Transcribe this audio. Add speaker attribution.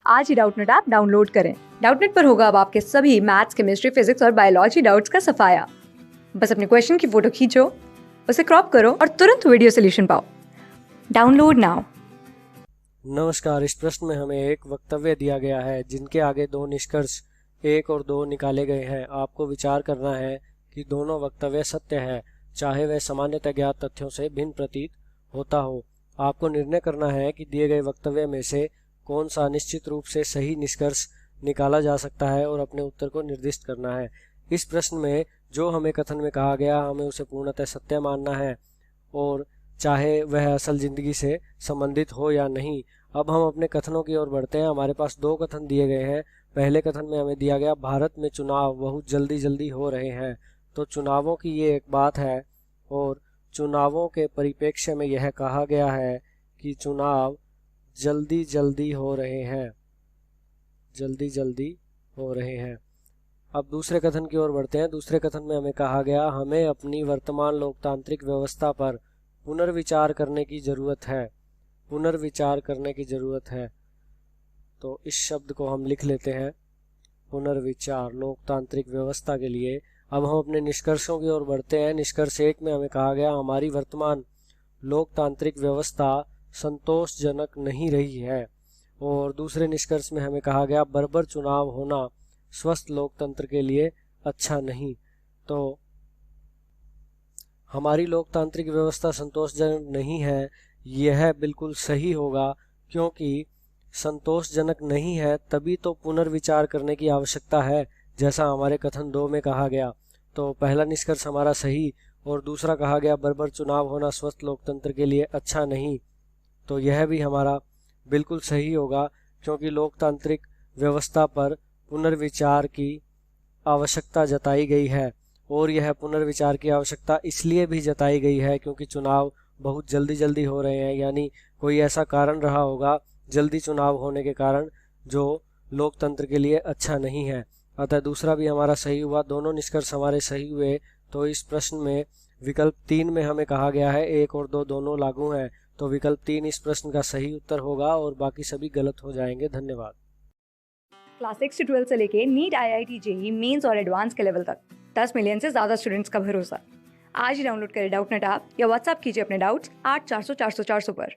Speaker 1: आज ही Doubtnut app download करें। Doubtnut पर होगा अब आपके सभी मैथ्स, केमिस्ट्री, फिजिक्स और बायोलॉजी डाउट्स का सफाया। बस अपने क्वेश्चन की फोटो खींचो, उसे क्रॉप करो और तुरंत वीडियो सोल्यूशन पाओ। Download now.
Speaker 2: नमस्कार। इस प्रश्न में हमें एक वक्तव्य दिया गया है जिनके आगे दो निष्कर्ष 1 और 2 निकाले गए हैं। आपको विचार करना है कि दोनों वक्तव्य सत्य है, चाहे वह सामान्यतः ज्ञात तथ्यों से भिन्न प्रतीत होता हो। आपको निर्णय करना है कि दिए गए वक्तव्य में से कौन सा निश्चित रूप से सही निष्कर्ष निकाला जा सकता है और अपने उत्तर को निर्दिष्ट करना है। इस प्रश्न में जो हमें कथन में कहा गया हमें उसे पूर्णतः सत्य मानना है, और चाहे वह असल जिंदगी से संबंधित हो या नहीं। अब हम अपने कथनों की ओर बढ़ते हैं। हमारे पास दो कथन दिए गए हैं। पहले कथन में हमें दिया गया भारत में चुनाव बहुत जल्दी जल्दी हो रहे हैं। तो चुनावों की ये एक बात है, और चुनावों के परिप्रेक्ष्य में यह कहा गया है कि चुनाव जल्दी जल्दी हो रहे हैं, जल्दी जल्दी हो रहे हैं। अब दूसरे कथन की ओर बढ़ते हैं। दूसरे कथन में हमें कहा गया हमें अपनी वर्तमान लोकतांत्रिक व्यवस्था पर पुनर्विचार करने की जरूरत है, पुनर्विचार करने की जरूरत है। तो इस शब्द को हम लिख लेते हैं, पुनर्विचार, लोकतांत्रिक व्यवस्था के लिए। अब हम अपने निष्कर्षों की ओर बढ़ते हैं। निष्कर्ष 1 में हमें कहा गया हमारी वर्तमान लोकतांत्रिक व्यवस्था संतोषजनक नहीं रही है, और दूसरे निष्कर्ष में हमें कहा गया बर्बर चुनाव होना स्वस्थ लोकतंत्र के लिए अच्छा नहीं। तो हमारी लोकतांत्रिक व्यवस्था संतोषजनक नहीं है, यह बिल्कुल सही होगा, क्योंकि संतोषजनक नहीं है तभी तो पुनर्विचार करने की आवश्यकता है, जैसा हमारे कथन 2 में कहा गया। तो पहला निष्कर्ष हमारा सही, और दूसरा कहा गया बर्बर चुनाव होना स्वस्थ लोकतंत्र के लिए अच्छा नहीं, तो यह भी हमारा बिल्कुल सही होगा, क्योंकि लोकतांत्रिक व्यवस्था पर पुनर्विचार की आवश्यकता जताई गई है। और यह पुनर्विचार की आवश्यकता इसलिए भी जताई गई है क्योंकि चुनाव बहुत जल्दी जल्दी हो रहे हैं, यानी कोई ऐसा कारण रहा होगा जल्दी चुनाव होने के कारण जो लोकतंत्र के लिए अच्छा नहीं है। अतः दूसरा भी हमारा सही हुआ, दोनों निष्कर्ष हमारे सही हुए। तो इस प्रश्न में विकल्प 3 में हमें कहा गया है 1 और 2 दोनों लागू हैं, तो विकल्प 3 इस प्रश्न का सही उत्तर होगा और बाकी सभी गलत हो जाएंगे। धन्यवाद।
Speaker 1: क्लास 6 से 12 से लेके नीट, IIT, जेईई मेंस और एडवांस के लेवल तक 10 मिलियन से ज्यादा स्टूडेंट्स का भरोसा। आज ही डाउनलोड करें डाउटनेट ऐप या व्हाट्सएप कीजिए अपने डाउट्स 8400 400 400 पर।